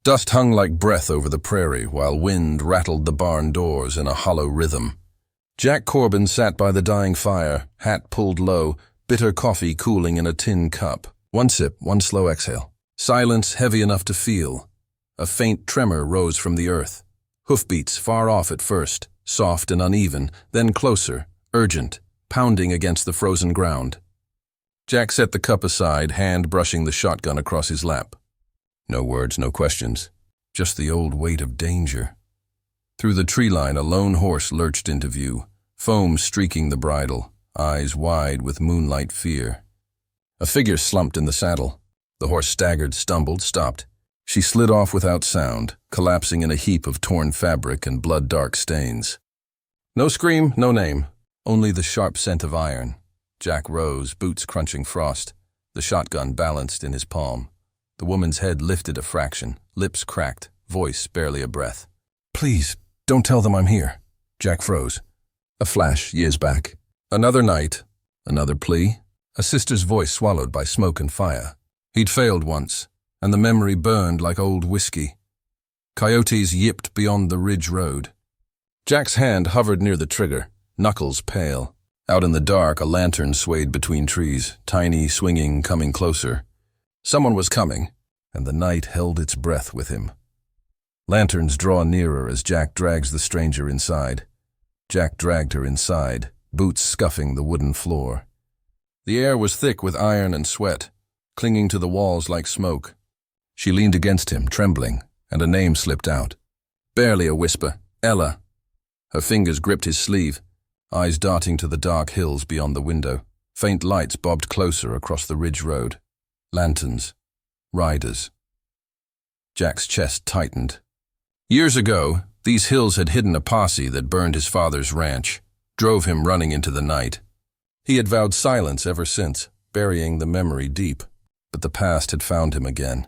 Dust hung like breath over the prairie while wind rattled the barn doors in a hollow rhythm. Jack Corbin sat by the dying fire, hat pulled low, bitter coffee cooling in a tin cup. One sip, one slow exhale. Silence heavy enough to feel. A faint tremor rose from the earth. Hoofbeats far off at first, soft and uneven, then closer, urgent, pounding against the frozen ground. Jack set the cup aside, hand brushing the shotgun across his lap. No words, no questions, just the old weight of danger. Through the tree line, a lone horse lurched into view, foam streaking the bridle, eyes wide with moonlight fear. A figure slumped in the saddle. The horse staggered, stumbled, stopped. She slid off without sound, collapsing in a heap of torn fabric and blood-dark stains. No scream, no name, only the sharp scent of iron. Jack rose, boots crunching frost, the shotgun balanced in his palm. The woman's head lifted a fraction, lips cracked, voice barely a breath. "Please, don't tell them I'm here." Jack froze. A flash years back. Another night, another plea, a sister's voice swallowed by smoke and fire. He'd failed once, and the memory burned like old whiskey. Coyotes yipped beyond the ridge road. Jack's hand hovered near the trigger, knuckles pale. Out in the dark, a lantern swayed between trees, tiny, swinging, coming closer. Someone was coming, and the night held its breath with him. Lanterns draw nearer as Jack drags the stranger inside. Jack dragged her inside, boots scuffing the wooden floor. The air was thick with iron and sweat, clinging to the walls like smoke. She leaned against him, trembling, and a name slipped out. Barely a whisper. Ella. Her fingers gripped his sleeve, eyes darting to the dark hills beyond the window. Faint lights bobbed closer across the ridge road. Lanterns. Riders. Jack's chest tightened. Years ago, these hills had hidden a posse that burned his father's ranch, drove him running into the night. He had vowed silence ever since, burying the memory deep, but the past had found him again.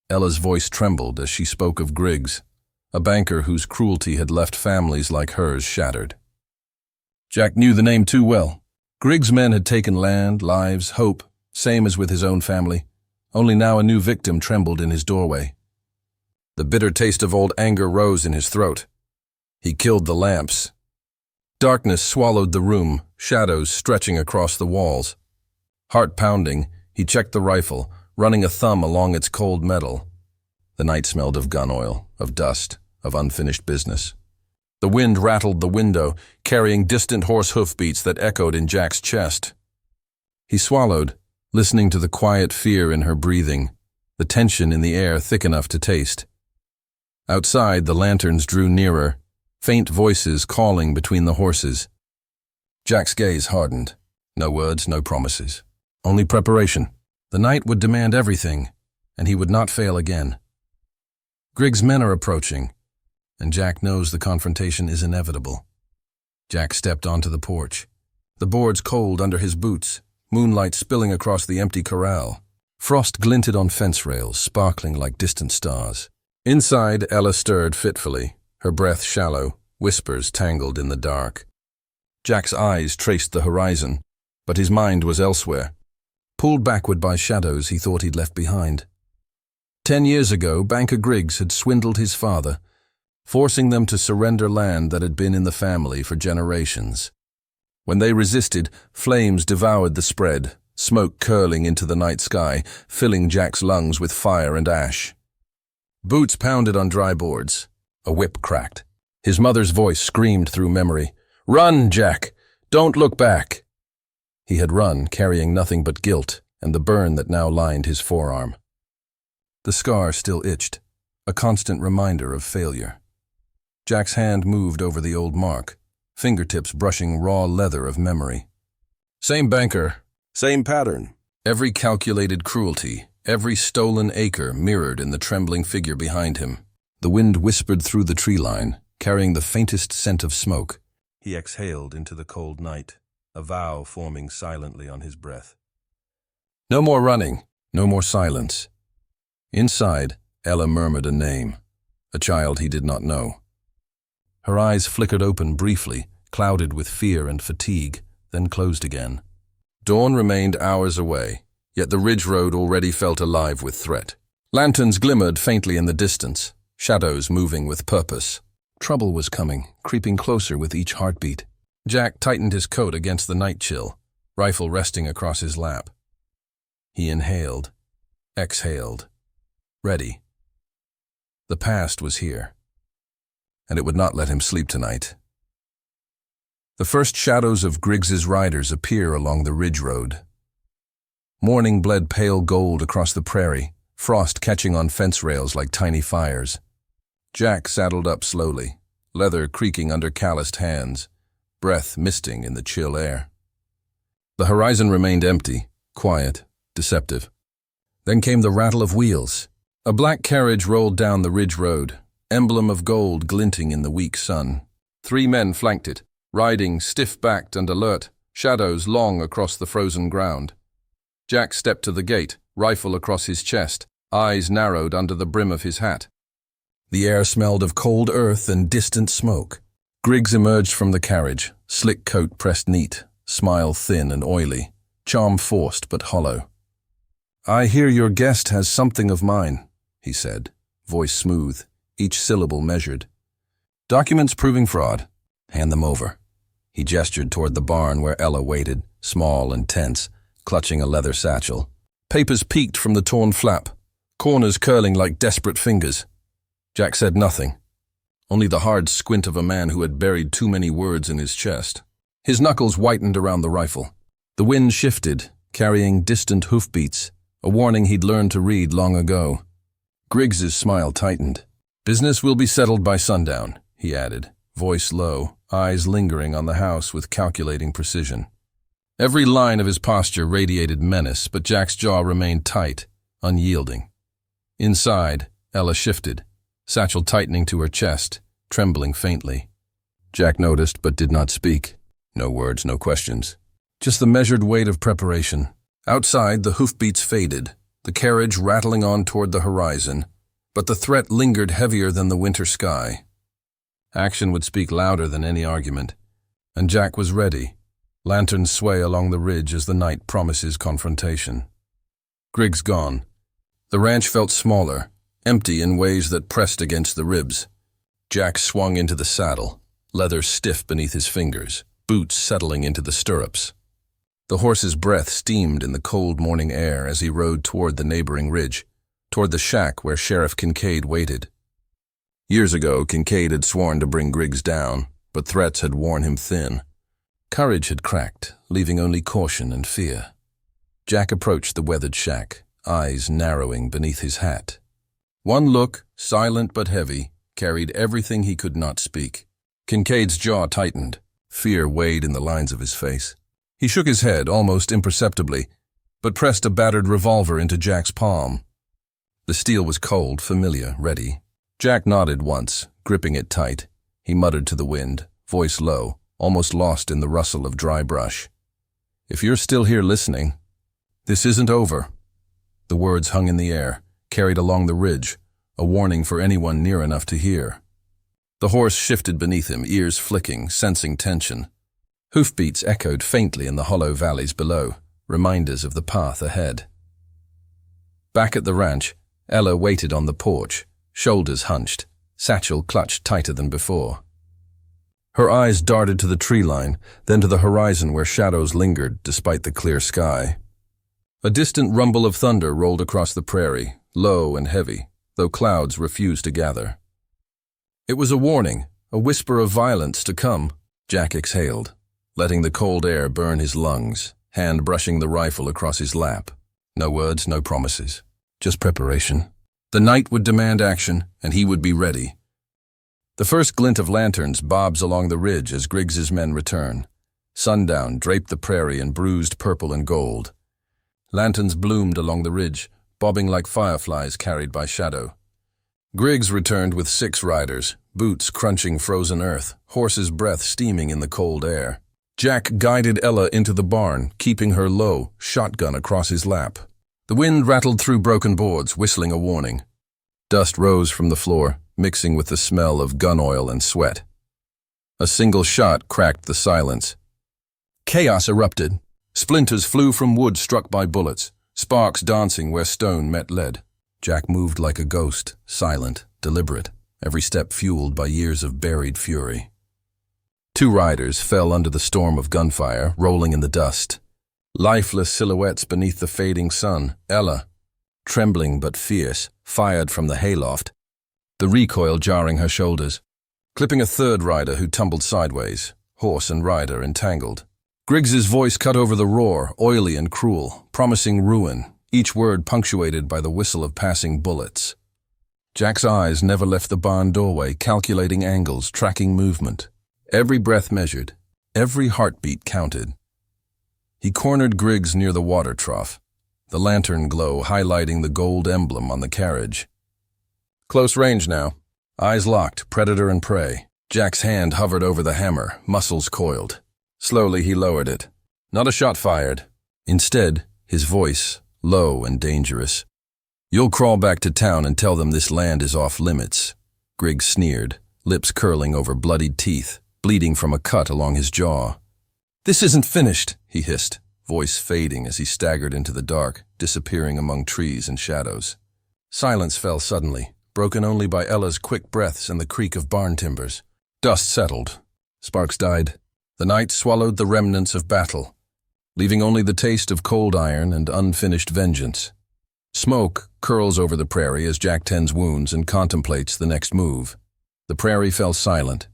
Ella's voice trembled as she spoke of Griggs, a banker whose cruelty had left families like hers shattered. Jack knew the name too well. Griggs' men had taken land, lives, hope, same as with his own family. Only now a new victim trembled in his doorway. The bitter taste of old anger rose in his throat. He killed the lamps. Darkness swallowed the room, shadows stretching across the walls. Heart pounding, he checked the rifle, running a thumb along its cold metal. The night smelled of gun oil, of dust, of unfinished business. The wind rattled the window, carrying distant horse hoofbeats that echoed in Jack's chest. He swallowed, listening to the quiet fear in her breathing, the tension in the air thick enough to taste. Outside, the lanterns drew nearer, faint voices calling between the horses. Jack's gaze hardened. No words, no promises. Only preparation. The night would demand everything, and he would not fail again. Griggs' men are approaching, and Jack knows the confrontation is inevitable. Jack stepped onto the porch. The boards cold under his boots, moonlight spilling across the empty corral. Frost glinted on fence rails, sparkling like distant stars. Inside, Ella stirred fitfully, her breath shallow, whispers tangled in the dark. Jack's eyes traced the horizon, but his mind was elsewhere. Pulled backward by shadows he thought he'd left behind. 10 years ago, Banker Griggs had swindled his father, forcing them to surrender land that had been in the family for generations. When they resisted, flames devoured the spread, smoke curling into the night sky, filling Jack's lungs with fire and ash. Boots pounded on dry boards. A whip cracked. His mother's voice screamed through memory. "Run, Jack! Don't look back!" He had run, carrying nothing but guilt and the burn that now lined his forearm. The scar still itched, a constant reminder of failure. Jack's hand moved over the old mark, fingertips brushing raw leather of memory. Same banker, same pattern. Every calculated cruelty, every stolen acre mirrored in the trembling figure behind him. The wind whispered through the tree line, carrying the faintest scent of smoke. He exhaled into the cold night, a vow forming silently on his breath. No more running, no more silence. Inside, Ella murmured a name, a child he did not know. Her eyes flickered open briefly, clouded with fear and fatigue, then closed again. Dawn remained hours away, yet the ridge road already felt alive with threat. Lanterns glimmered faintly in the distance, shadows moving with purpose. Trouble was coming, creeping closer with each heartbeat. Jack tightened his coat against the night chill, rifle resting across his lap. He inhaled, exhaled, ready. The past was here, and it would not let him sleep tonight. The first shadows of Griggs's riders appear along the ridge road. Morning bled pale gold across the prairie, frost catching on fence rails like tiny fires. Jack saddled up slowly, leather creaking under calloused hands, breath misting in the chill air. The horizon remained empty, quiet, deceptive. Then came the rattle of wheels. A black carriage rolled down the ridge road, emblem of gold glinting in the weak sun. 3 men flanked it, riding stiff-backed and alert, shadows long across the frozen ground. Jack stepped to the gate, rifle across his chest, eyes narrowed under the brim of his hat. The air smelled of cold earth and distant smoke. Griggs emerged from the carriage, slick coat pressed neat, smile thin and oily, charm forced but hollow. "I hear your guest has something of mine," he said, voice smooth, each syllable measured. "Documents proving fraud. Hand them over." He gestured toward the barn where Ella waited, small and tense, clutching a leather satchel. Papers peeked from the torn flap, corners curling like desperate fingers. Jack said nothing, only the hard squint of a man who had buried too many words in his chest. His knuckles whitened around the rifle. The wind shifted, carrying distant hoofbeats, a warning he'd learned to read long ago. Griggs's smile tightened. "Business will be settled by sundown," he added, voice low, eyes lingering on the house with calculating precision. Every line of his posture radiated menace, but Jack's jaw remained tight, unyielding. Inside, Ella shifted, satchel tightening to her chest, trembling faintly. Jack noticed but did not speak. No words, no questions. Just the measured weight of preparation. Outside, the hoofbeats faded, the carriage rattling on toward the horizon, but the threat lingered heavier than the winter sky. Action would speak louder than any argument, and Jack was ready. Lanterns sway along the ridge as the night promises confrontation. Griggs gone. The ranch felt smaller, empty in ways that pressed against the ribs. Jack swung into the saddle, leather stiff beneath his fingers, boots settling into the stirrups. The horse's breath steamed in the cold morning air as he rode toward the neighboring ridge, toward the shack where Sheriff Kincaid waited. Years ago, Kincaid had sworn to bring Griggs down, but threats had worn him thin. Courage had cracked, leaving only caution and fear. Jack approached the weathered shack, eyes narrowing beneath his hat. One look, silent but heavy, carried everything he could not speak. Kincaid's jaw tightened. Fear weighed in the lines of his face. He shook his head almost imperceptibly, but pressed a battered revolver into Jack's palm. The steel was cold, familiar, ready. Jack nodded once, gripping it tight. He muttered to the wind, voice low, almost lost in the rustle of dry brush. "If you're still here listening, this isn't over." The words hung in the air, carried along the ridge, a warning for anyone near enough to hear. The horse shifted beneath him, ears flicking, sensing tension. Hoofbeats echoed faintly in the hollow valleys below, reminders of the path ahead. Back at the ranch, Ella waited on the porch, shoulders hunched, satchel clutched tighter than before. Her eyes darted to the tree line, then to the horizon where shadows lingered despite the clear sky. A distant rumble of thunder rolled across the prairie, low and heavy, though clouds refused to gather. It was a warning, a whisper of violence to come. Jack exhaled, letting the cold air burn his lungs, hand brushing the rifle across his lap. No words, no promises, just preparation. The night would demand action, and he would be ready. The first glint of lanterns bobs along the ridge as Griggs's men return. Sundown draped the prairie in bruised purple and gold. Lanterns bloomed along the ridge, bobbing like fireflies carried by shadow. Griggs returned with 6 riders, boots crunching frozen earth, horse's breath steaming in the cold air. Jack guided Ella into the barn, keeping her low, shotgun across his lap. The wind rattled through broken boards, whistling a warning. Dust rose from the floor, mixing with the smell of gun oil and sweat. A single shot cracked the silence. Chaos erupted. Splinters flew from wood struck by bullets, sparks dancing where stone met lead. Jack moved like a ghost, silent, deliberate, every step fueled by years of buried fury. 2 riders fell under the storm of gunfire, rolling in the dust. Lifeless silhouettes beneath the fading sun. Ella, trembling but fierce, fired from the hayloft, the recoil jarring her shoulders, clipping a 3rd rider who tumbled sideways, horse and rider entangled. Griggs's voice cut over the roar, oily and cruel, promising ruin, each word punctuated by the whistle of passing bullets. Jack's eyes never left the barn doorway, calculating angles, tracking movement. Every breath measured, every heartbeat counted. He cornered Griggs near the water trough, the lantern glow highlighting the gold emblem on the carriage. Close range now. Eyes locked, predator and prey. Jack's hand hovered over the hammer, muscles coiled. Slowly he lowered it. Not a shot fired. Instead, his voice, low and dangerous. "You'll crawl back to town and tell them this land is off limits." Griggs sneered, lips curling over bloodied teeth, bleeding from a cut along his jaw. "This isn't finished," he hissed, voice fading as he staggered into the dark, disappearing among trees and shadows. Silence fell suddenly, broken only by Ella's quick breaths and the creak of barn timbers. Dust settled. Sparks died. The night swallowed the remnants of battle, leaving only the taste of cold iron and unfinished vengeance. Smoke curls over the prairie as Jack tends wounds and contemplates the next move. The prairie fell silent,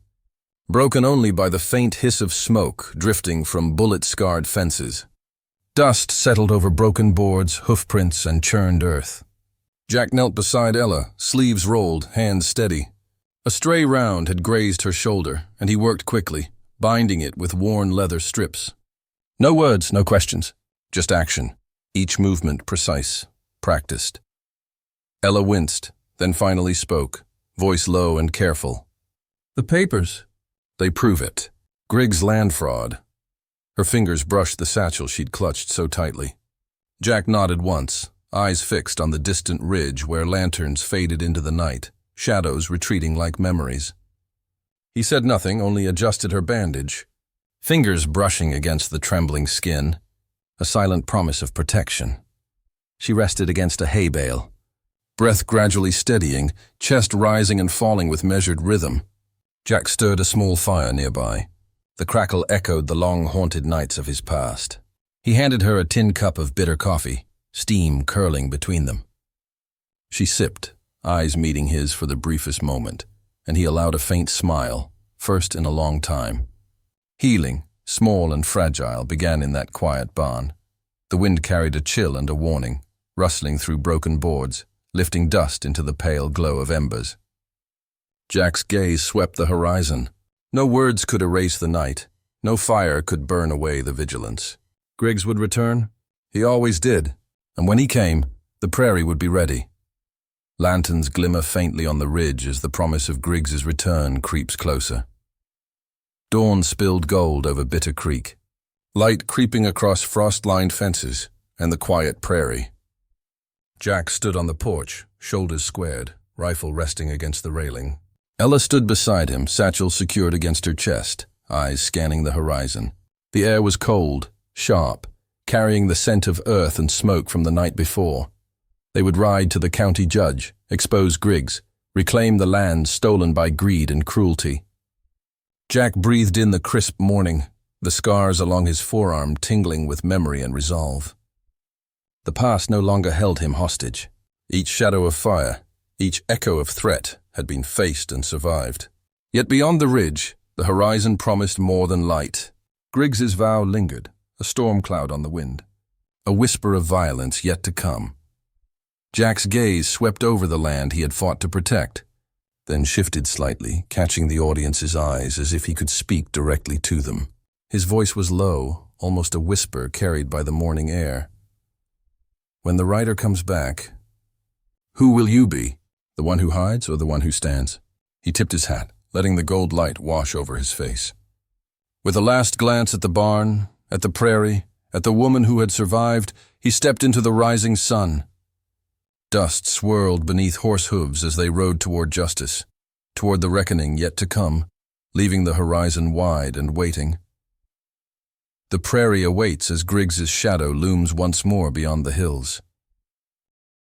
broken only by the faint hiss of smoke drifting from bullet-scarred fences. Dust settled over broken boards, hoofprints, and churned earth. Jack knelt beside Ella, sleeves rolled, hands steady. A stray round had grazed her shoulder, and he worked quickly, binding it with worn leather strips. No words, no questions, just action, each movement precise, practiced. Ella winced, then finally spoke, voice low and careful. "The papers. They prove it. Griggs' land fraud." Her fingers brushed the satchel she'd clutched so tightly. Jack nodded once, eyes fixed on the distant ridge where lanterns faded into the night, shadows retreating like memories. He said nothing, only adjusted her bandage, fingers brushing against the trembling skin, a silent promise of protection. She rested against a hay bale, breath gradually steadying, chest rising and falling with measured rhythm. Jack stirred a small fire nearby. The crackle echoed the long haunted nights of his past. He handed her a tin cup of bitter coffee, steam curling between them. She sipped, eyes meeting his for the briefest moment, and he allowed a faint smile, first in a long time. Healing, small and fragile, began in that quiet barn. The wind carried a chill and a warning, rustling through broken boards, lifting dust into the pale glow of embers. Jack's gaze swept the horizon. No words could erase the night. No fire could burn away the vigilance. Griggs would return. He always did. And when he came, the prairie would be ready. Lanterns glimmer faintly on the ridge as the promise of Griggs's return creeps closer. Dawn spilled gold over Bitter Creek, light creeping across frost-lined fences and the quiet prairie. Jack stood on the porch, shoulders squared, rifle resting against the railing. Ella stood beside him, satchel secured against her chest, eyes scanning the horizon. The air was cold, sharp, carrying the scent of earth and smoke from the night before. They would ride to the county judge, expose Griggs, reclaim the land stolen by greed and cruelty. Jack breathed in the crisp morning, the scars along his forearm tingling with memory and resolve. The past no longer held him hostage. Each shadow of fire, each echo of threat had been faced and survived. Yet beyond the ridge, the horizon promised more than light. Griggs's vow lingered, a storm cloud on the wind, a whisper of violence yet to come. Jack's gaze swept over the land he had fought to protect, then shifted slightly, catching the audience's eyes as if he could speak directly to them. His voice was low, almost a whisper carried by the morning air. "When the rider comes back, who will you be? The one who hides or the one who stands?" He tipped his hat, letting the gold light wash over his face. With a last glance at the barn, at the prairie, at the woman who had survived, he stepped into the rising sun. Dust swirled beneath horse hooves as they rode toward justice, toward the reckoning yet to come, leaving the horizon wide and waiting. The prairie awaits as Griggs's shadow looms once more beyond the hills.